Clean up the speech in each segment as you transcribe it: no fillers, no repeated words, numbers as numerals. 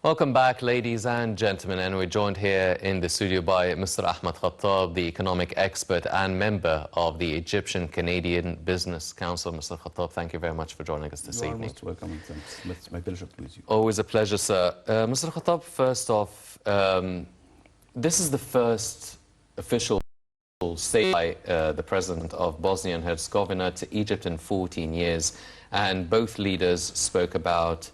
Welcome back, ladies and gentlemen, and we're joined here in the studio by Mr. Ahmed Khattab, the economic expert and member of the Egyptian-Canadian Business Council. Mr. Khattab, thank you very much for joining us this evening. You are most welcome, and thanks. It's my pleasure to meet you. Always a pleasure, sir. Mr. Khattab, first off, this is the first official statement by the President of Bosnia and Herzegovina to Egypt in 14 years, and both leaders spoke about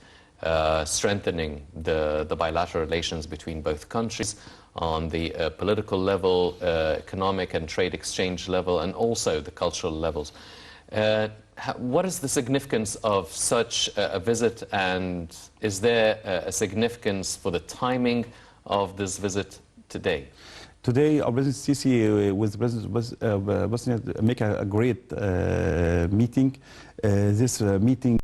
strengthening the bilateral relations between both countries on the political level, economic and trade exchange level, and also the cultural levels. What is the significance of such a visit, and is there a significance for the timing of this visit today? Today, our President Sisi with the President of Bosnia make a great meeting. This meeting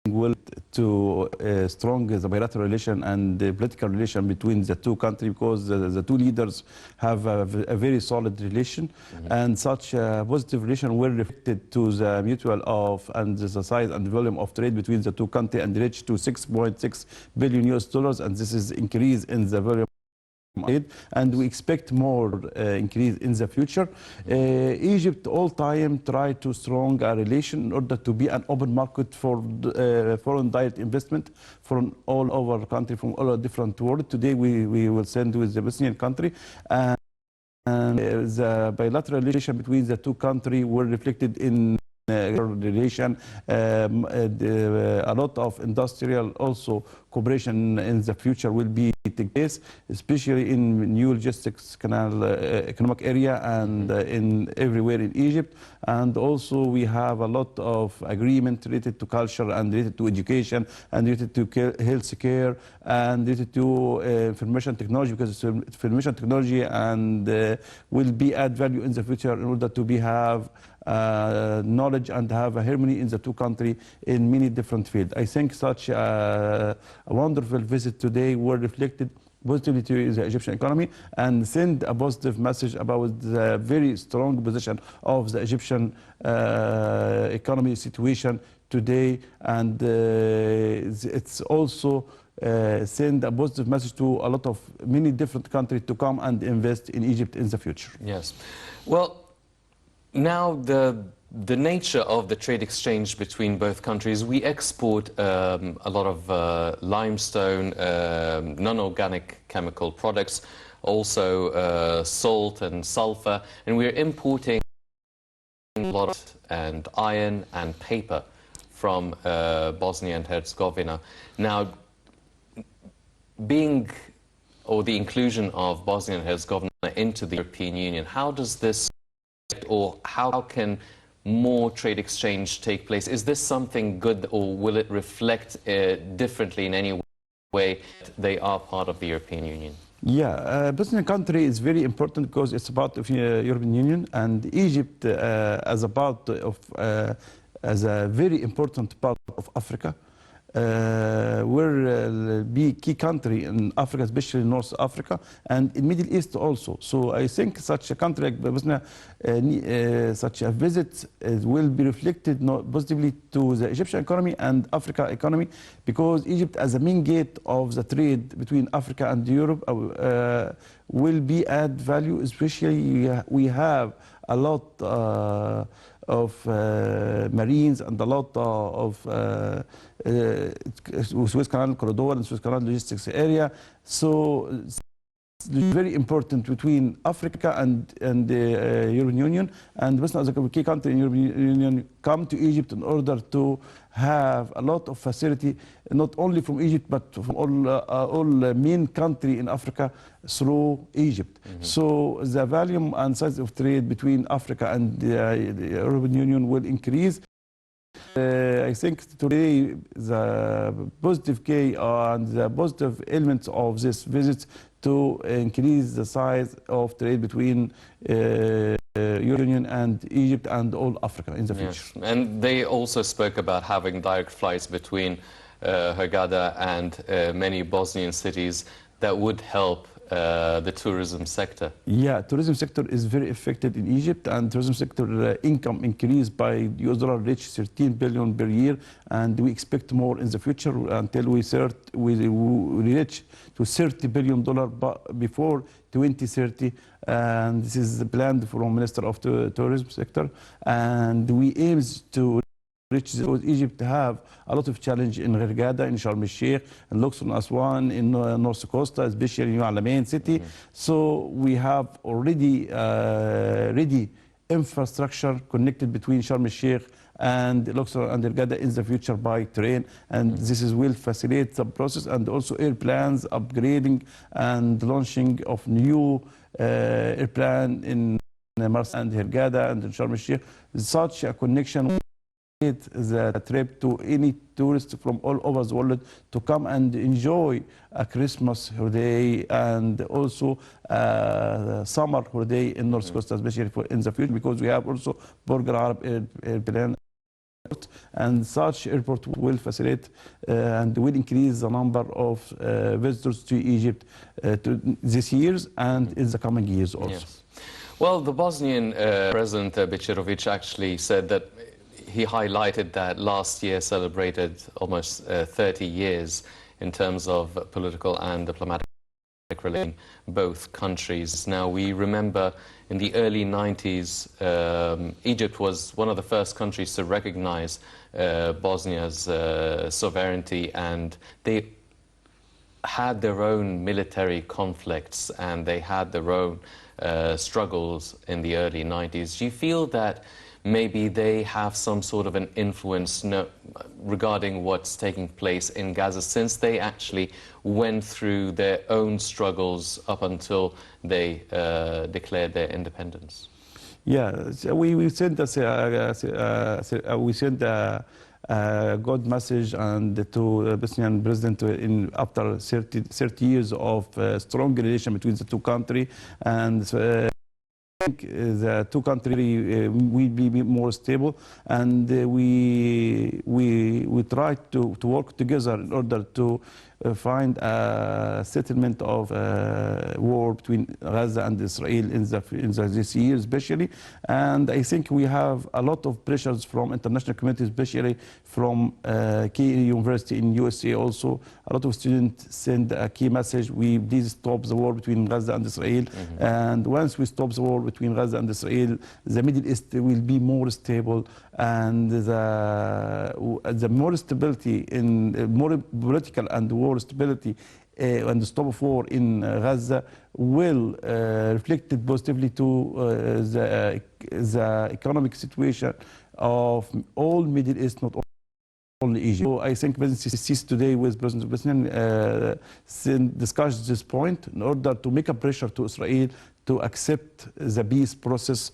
will to strong the bilateral relation and the political relation between the two countries, because the two leaders have a very solid relation, and such a positive relation will reflected to the mutual of and the size and volume of trade between the two countries and reach to $6.6 billion, and this is increase in the volume. And we expect more increase in the future. Egypt all time try to strong a relation in order to be an open market for foreign direct investment from all over the country, from all over different world. Today we will send with the Bosnian country, and the bilateral relation between the two countries were reflected in relation, a lot of industrial also cooperation in the future will be take place, especially in new logistics canal economic area and in everywhere in Egypt. And also we have a lot of agreement related to culture and related to education and related to health care and related to information technology, because information technology and will be add value in the future in order to be have knowledge and have a harmony in the two countries in many different fields. I think such a wonderful visit today were reflected positively to the Egyptian economy and send a positive message about the very strong position of the Egyptian economy situation today, and it's also send a positive message to a lot of many different countries to come and invest in Egypt in the future. Yes. Well, now the nature of the trade exchange between both countries, we export a lot of limestone, non-organic chemical products, also salt and sulfur, and we're importing a lot and iron and paper from Bosnia and Herzegovina. Now, the inclusion of Bosnia and Herzegovina into the European Union, how does this, or how can more trade exchange take place? Is this something good, or will it reflect differently in any way they are part of the European Union? Yeah, Bosnian country is very important because it's part of the European Union, and Egypt as a part of as a very important part of Africa. We're be key country in Africa, especially North Africa, and in Middle East also. So I think such a country like Bosnia, such a visit will be reflected positively to the Egyptian economy and Africa economy, because Egypt as a main gate of the trade between Africa and Europe will be add value, especially we have a lot of marines and a lot of Suez Canal corridor and Suez Canal logistics area. So it's very important between Africa and the European Union, and Bosnia as a key country in the European Union come to Egypt in order to have a lot of facility, not only from Egypt but from all main country in Africa through Egypt. So the volume and size of trade between Africa and the European Union will increase. I think today the positive key and the positive elements of this visit to increase the size of trade between Union and Egypt and all Africa in the future. Yes. And they also spoke about having direct flights between Hurghada and many Bosnian cities that would help the tourism sector? Yeah, tourism sector is very affected in Egypt, and tourism sector income increased by US dollar reach 13 billion per year, and we expect more in the future until we reach to 30 billion dollar before 2030, and this is planned from Minister of the Tourism sector, and we aim to reach Egypt have a lot of challenge in Hurghada, in Sharm el-Sheikh, in Luxor and Aswan, in North Costa, especially in Al-Ain city. So we have already ready infrastructure connected between Sharm el-Sheikh and Luxor and Hurghada in the future by train, and this will facilitate the process, and also airplanes upgrading and launching of new airplane in Mars and Hurghada and in Sharm el-Sheikh. Such a connection the trip to any tourist from all over the world to come and enjoy a Christmas holiday and also summer holiday in North Coast, especially in the future, because we have also Burger Arab airplane, and such airport will facilitate and will increase the number of visitors to Egypt this years and in the coming years also. Yes. Well, the Bosnian President Bicerovic actually said that he highlighted that last year celebrated almost 30 years in terms of political and diplomatic relations in both countries. Now, we remember in the early 90s, Egypt was one of the first countries to recognize Bosnia's sovereignty, and they had their own military conflicts and they had their own struggles in the early 90s. Do you feel that maybe they have some sort of an influence regarding what's taking place in Gaza, since they actually went through their own struggles up until they declared their independence? Yeah, so we sent a good message and to the Bosnian president after 30 years of strong relation between the two countries, and the two countries will be more stable, and we try to work together in order to find a settlement of war between Gaza and Israel in this year especially. And I think we have a lot of pressures from international community, especially from key university in USA also. A lot of students send a key message: we please stop the war between Gaza and Israel. And once we stop the war between Gaza and Israel, the Middle East will be more stable, and the more stability in more political and war stability and the stop of war in Gaza will reflect it positively to the economic situation of all Middle East, not only Egypt. So I think President Sisi today with President Bosnian discussed this point in order to make a pressure to Israel to accept the peace process,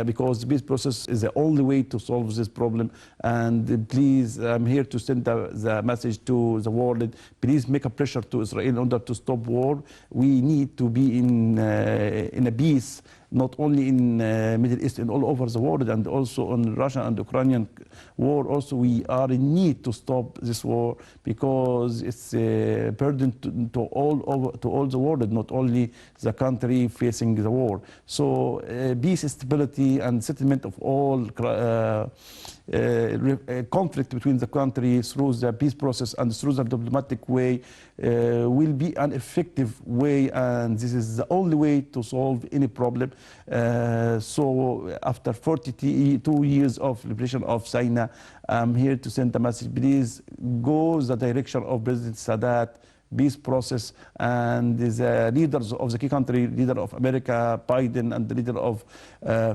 because the peace process is the only way to solve this problem. And please, I'm here to send the message to the world: please make a pressure to Israel in order to stop war. We need to be in a peace, not only in Middle East and all over the world, and also on Russian and Ukrainian war. Also, we are in need to stop this war because it's a burden to all the world, not only the country facing the war. So peace, stability, and settlement of all conflict between the countries through the peace process and through the diplomatic way will be an effective way, and this is the only way to solve any problem. So after 42 years of liberation of Sinai, I'm here to send a message: please go the direction of President Sadat peace process, and the leaders of the key country, leader of America, Biden, and the leader of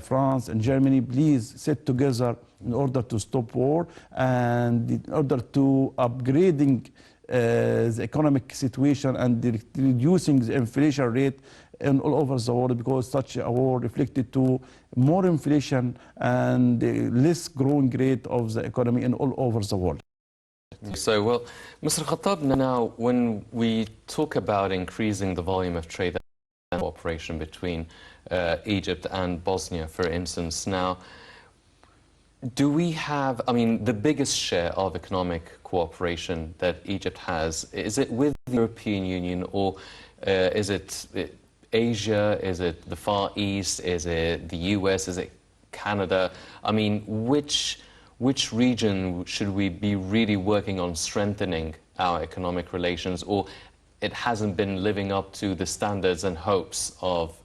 France and Germany, please sit together in order to stop war and in order to upgrading the economic situation and reducing the inflation rate in all over the world, because such a war reflected to more inflation and less growing rate of the economy in all over the world. So, well, Mr. Khattab, now when we talk about increasing the volume of trade and cooperation between Egypt and Bosnia, for instance, now, do we have, I mean, the biggest share of economic cooperation that Egypt has, is it with the European Union, or Is it Asia? Is it the Far East? Is it the US? Is it Canada? I mean, which region should we be really working on strengthening our economic relations, or it hasn't been living up to the standards and hopes of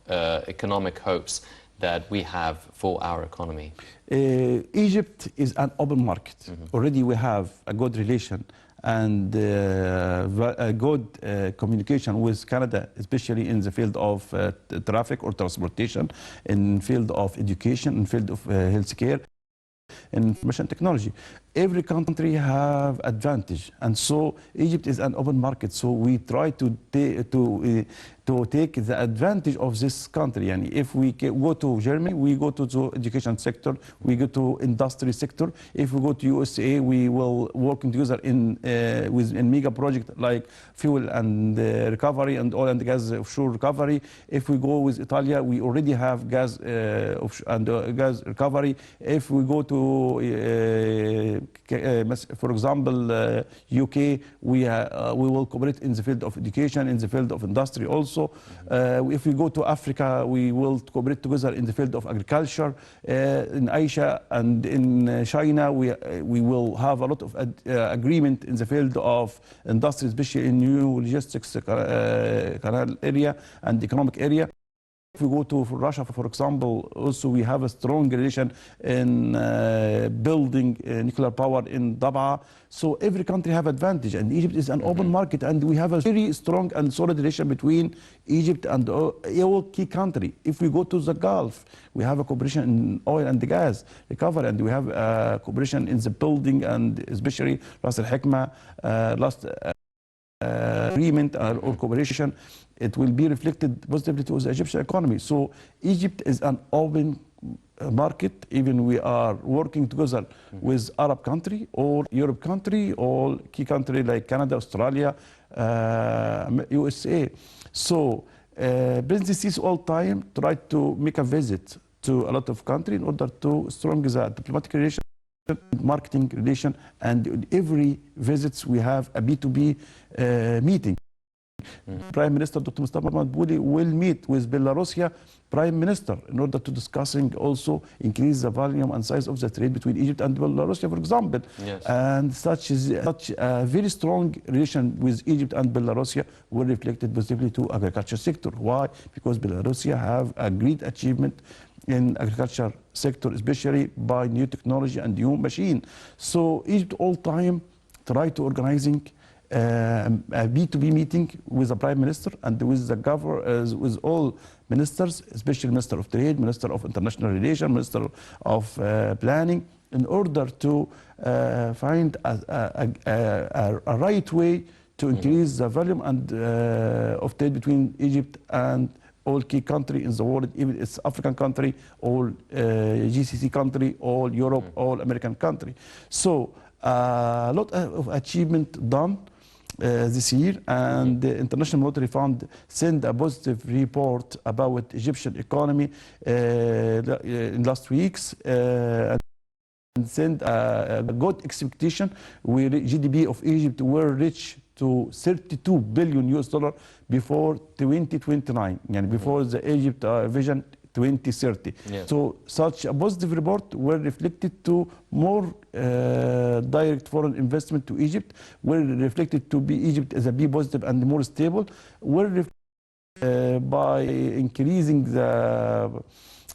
economic hopes that we have for our economy? Egypt is an open market. Already we have a good relation and a good communication with Canada, especially in the field of traffic or transportation, in field of education, in field of healthcare, and information technology. Every country have advantage, and so Egypt is an open market. So we try to take the advantage of this country. And if we go to Germany, we go to the education sector, we go to industry sector. If we go to USA, we will working together in mega project like fuel and recovery and oil and gas offshore recovery. If we go with Italia, we already have gas and gas recovery. If we go to for example, UK, we will cooperate in the field of education, in the field of industry also. If we go to Africa, we will cooperate together in the field of agriculture. In Asia and in China, we will have a lot of agreement in the field of industry, especially in new logistics canal area and economic area. If we go to Russia, for example, also we have a strong relation in building nuclear power in Dabaa. So every country have advantage, and Egypt is an open market, and we have a very strong and solid relation between Egypt and all key country. If we go to the Gulf, we have a cooperation in oil and gas recovery, and we have a cooperation in the building, and especially Ras Al Hikma, last agreement or cooperation. It will be reflected positively to the Egyptian economy. So Egypt is an open market. Even we are working together with Arab country or Europe country or key country like Canada, Australia, USA. So businesses all time try to make a visit to a lot of country in order to strengthen the diplomatic relation, marketing relation, and in every visits we have a B2B meeting. Prime Minister Dr. Mustafa Madbouli will meet with Belarusia Prime Minister in order to discussing also increase the volume and size of the trade between Egypt and Belarusia, for example. Yes. And such a very strong relation with Egypt and Belarusia will reflect it positively to agriculture sector. Why? Because Belarusia have a great achievement in agriculture sector, especially by new technology and new machine. So Egypt all time try to organizing a B2B meeting with the Prime Minister and with the with all ministers, especially Minister of Trade, Minister of International Relations, Minister of Planning, in order to find a right way to increase the volume and of trade between Egypt and all key country in the world, even it's African country, all GCC country, all Europe, all American country. So a lot of achievement done this year, and the International Monetary Fund sent a positive report about Egyptian economy in last weeks, and sent a good expectation where GDP of Egypt will reach to $32 billion before 2029, and before the Egypt Vision 2030. Yeah. So such a positive report were reflected to more direct foreign investment to Egypt, were reflected to be Egypt as a be positive and more stable, were by increasing the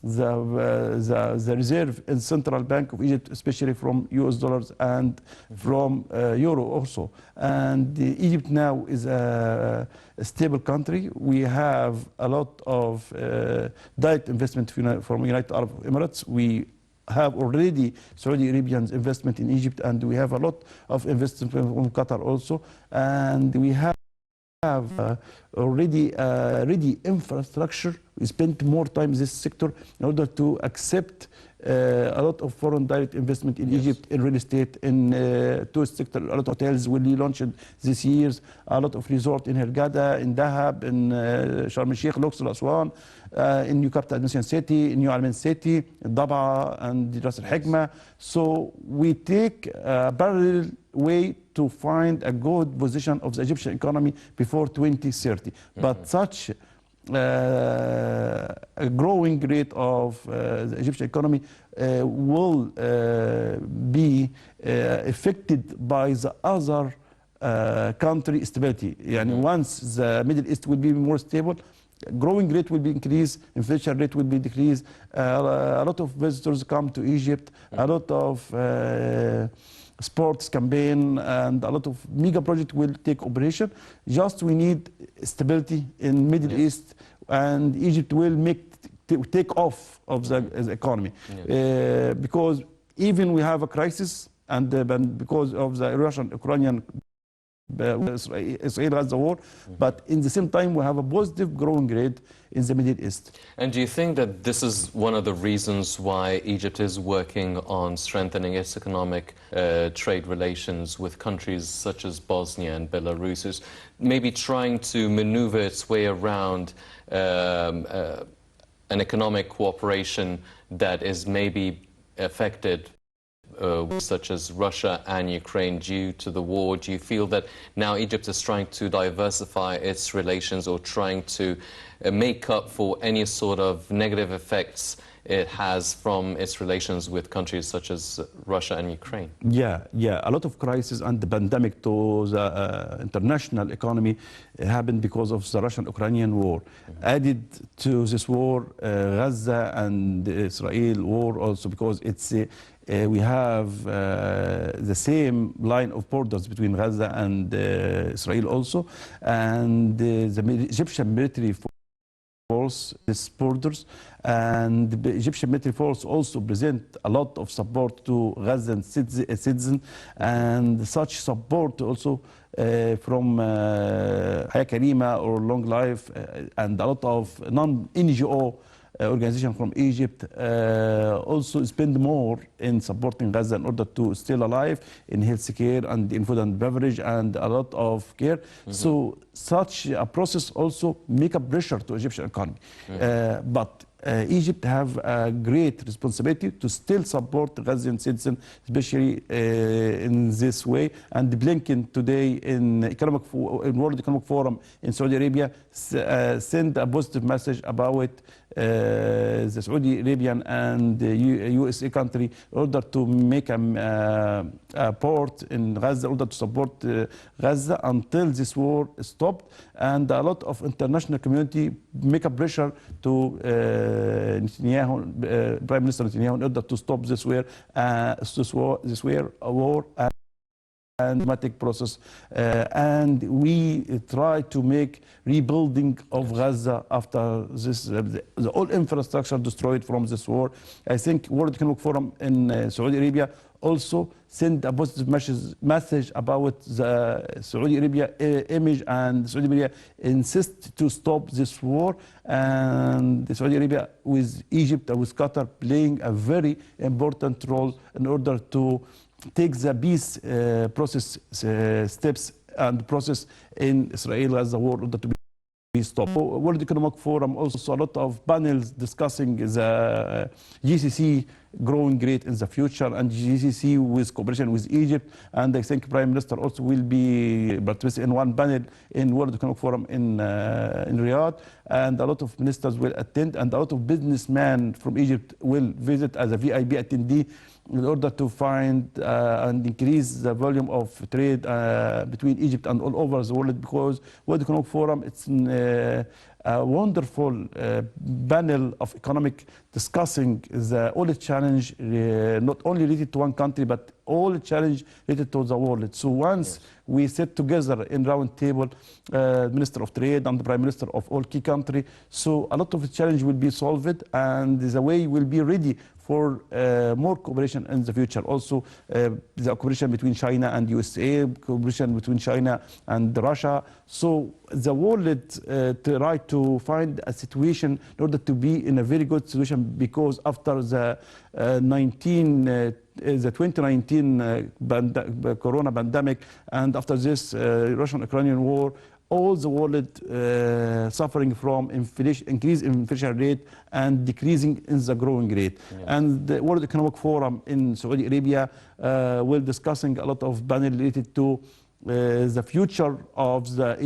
reserve in Central Bank of Egypt, especially from US dollars and from euro also. And Egypt now is a stable country. We have a lot of direct investment from United Arab Emirates. We have already Saudi Arabians investment in Egypt, and we have a lot of investment from Qatar also. And we have already ready infrastructure. We spent more time in this sector in order to accept A lot of foreign direct investment in Egypt, in real estate, in tourist sector. A lot of hotels will be launched this year. A lot of resort in Hurghada, in Dahab, in Sharm el-Sheikh, Luxor, Aswan, in New Capital Administration City, in New Almen City, in Dab'a and Ras Al Hikma. So we take a parallel way to find a good position of the Egyptian economy before 2030. But such a growing rate of the Egyptian economy will be affected by the other country stability. Yani once the Middle East will be more stable, growing rate will be increased, inflation rate will be decreased. A lot of visitors come to Egypt, a lot of sports campaign and a lot of mega project will take operation. Just we need stability in Middle East, and Egypt will take off of the economy. Because even we have a crisis, and because of the Russian-Ukrainian Israel-Gaza war, but in the same time we have a positive growing rate in the Middle East. And do you think that this is one of the reasons why Egypt is working on strengthening its economic trade relations with countries such as Bosnia and Belarus, is maybe trying to maneuver its way around an economic cooperation that is maybe affected such as Russia and Ukraine due to the war? Do you feel that now Egypt is trying to diversify its relations or trying to make up for any sort of negative effects it has from its relations with countries such as Russia and Ukraine? Yeah, a lot of crisis and the pandemic to the international economy happened because of the Russian-Ukrainian war. Added to this war, Gaza and the Israel war also, because it's we have the same line of borders between Gaza and Israel also, and the Egyptian military force these borders, and the Egyptian military force also present a lot of support to Gazan citizens, and such support also from Haya Karima or Long Life and a lot of non-NGO organization from Egypt also spend more in supporting Gaza in order to stay alive in health care and in food and beverage and a lot of care. So such a process also make a pressure to Egyptian economy. But Egypt have a great responsibility to still support Gazan citizens, especially in this way. And Blinken today in World Economic Forum in Saudi Arabia sent a positive message about the Saudi Arabian and the USA country in order to make a port in Gaza, in order to support Gaza until this war stopped. And a lot of international community make a pressure to Netanyahu, Prime Minister Netanyahu, in order to stop this war and dramatic process, and we try to make rebuilding of Gaza after this, the all infrastructure destroyed from this war. I think World Economic Forum in Saudi Arabia also sent a positive message about the Saudi Arabia image, and Saudi Arabia insist to stop this war, and Saudi Arabia with Egypt and with Qatar playing a very important role in order to take the peace process steps and process in Israel as a war in order to be stopped. World Economic Forum also a lot of panels discussing the GCC growing great in the future, and GCC with cooperation with Egypt. And I think Prime Minister also will be participating in one panel in World Economic Forum in Riyadh, and a lot of ministers will attend, and a lot of businessmen from Egypt will visit as a VIP attendee in order to find and increase the volume of trade between Egypt and all over the world, because World Economic Forum, it's a wonderful panel of economic discussing all the challenge, not only related to one country, but all the challenge related to the world. So once we sit together in round table, Minister of Trade and the Prime Minister of all key country, so a lot of the challenge will be solved, and the way will be ready for more cooperation in the future. Also, the cooperation between China and USA, cooperation between China and Russia. So the world try to find a situation in order to be in a very good situation, because after the the 2019 corona pandemic, and after this Russian-Ukrainian war, all the world suffering from inflation, increase in inflation rate and decreasing in the growing rate. Yes. And the World Economic Forum in Saudi Arabia will discussing a lot of panel related to the future of the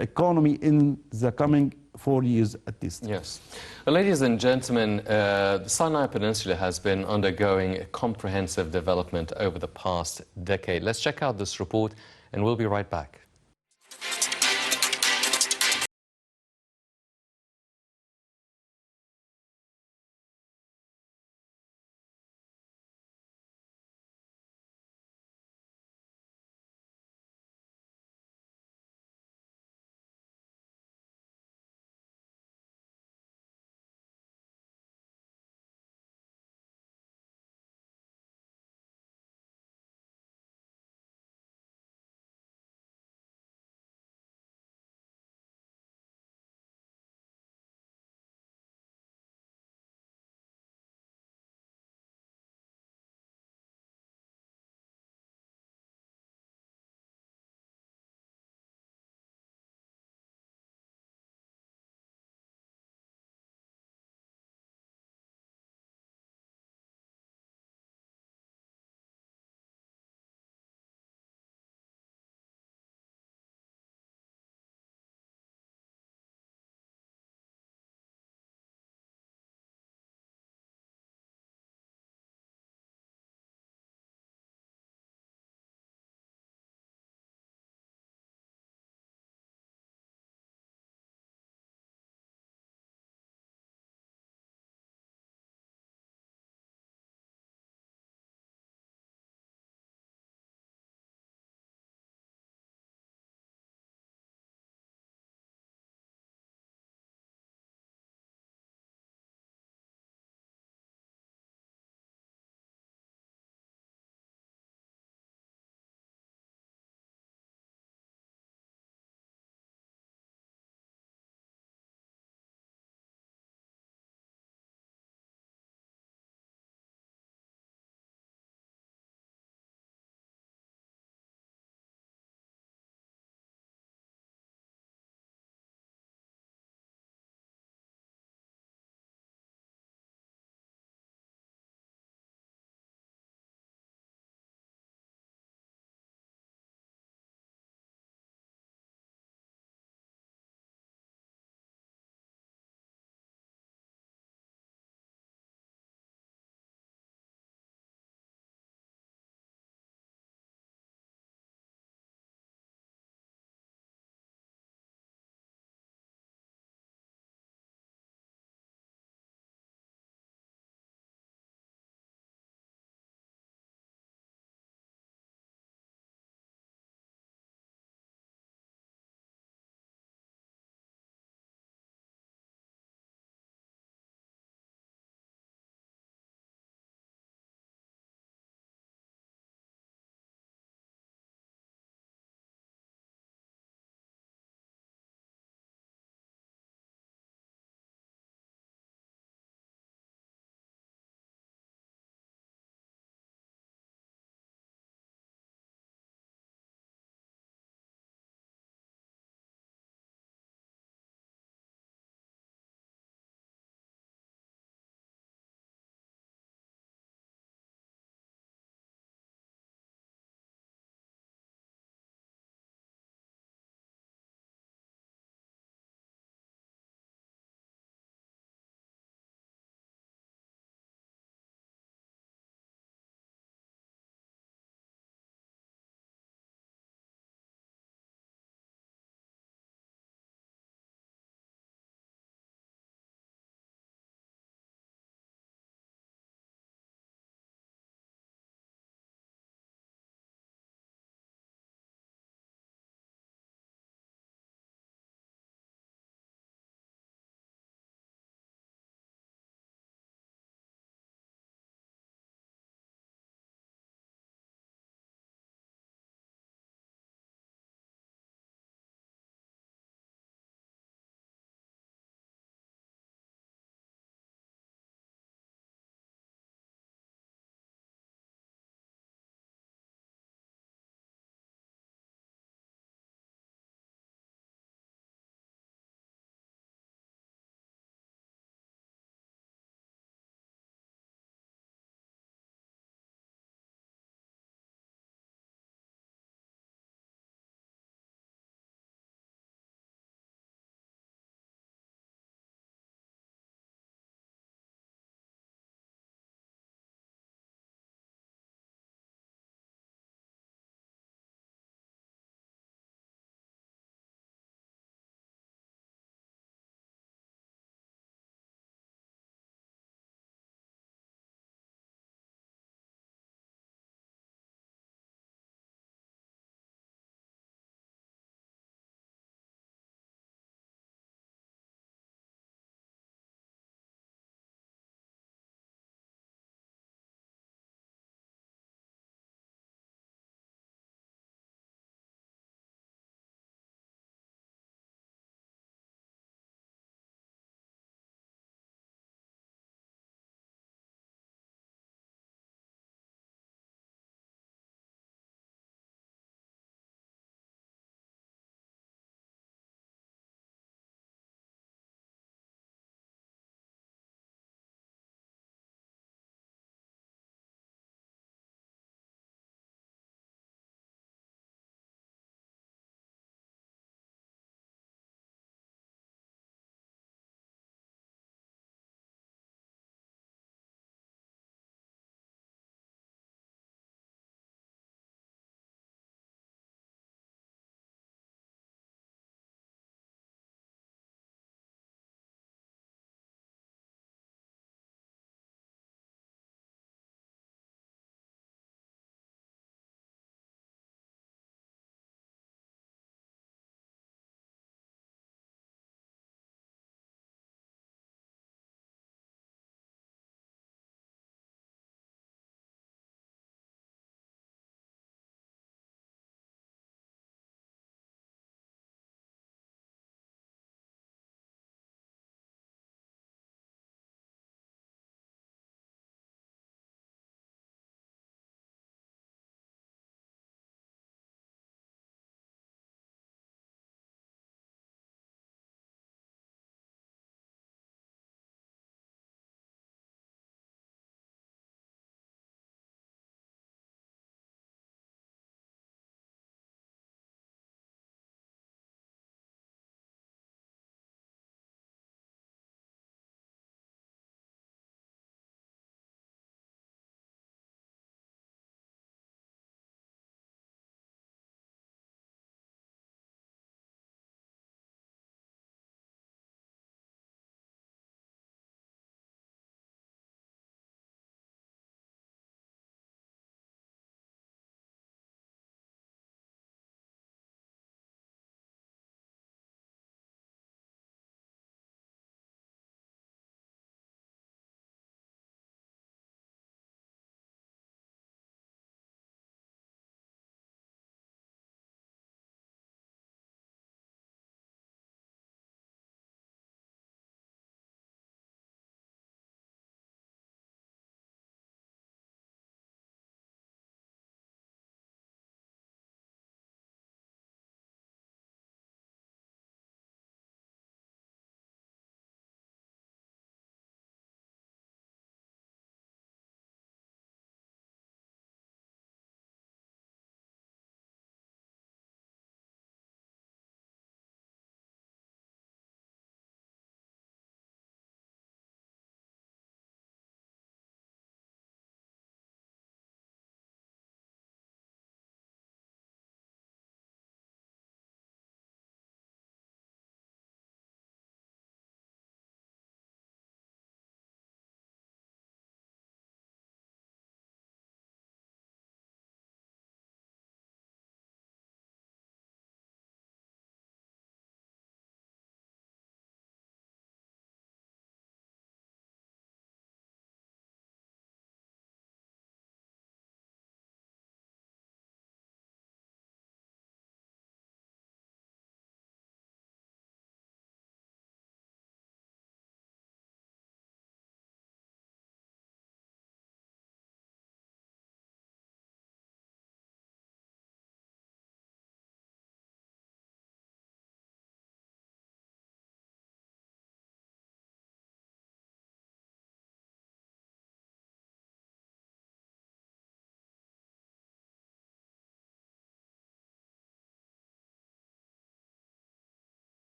economy in the coming 4 years at least. Yes. Well, ladies and gentlemen, the Sinai Peninsula has been undergoing a comprehensive development over the past decade. Let's check out this report and we'll be right back.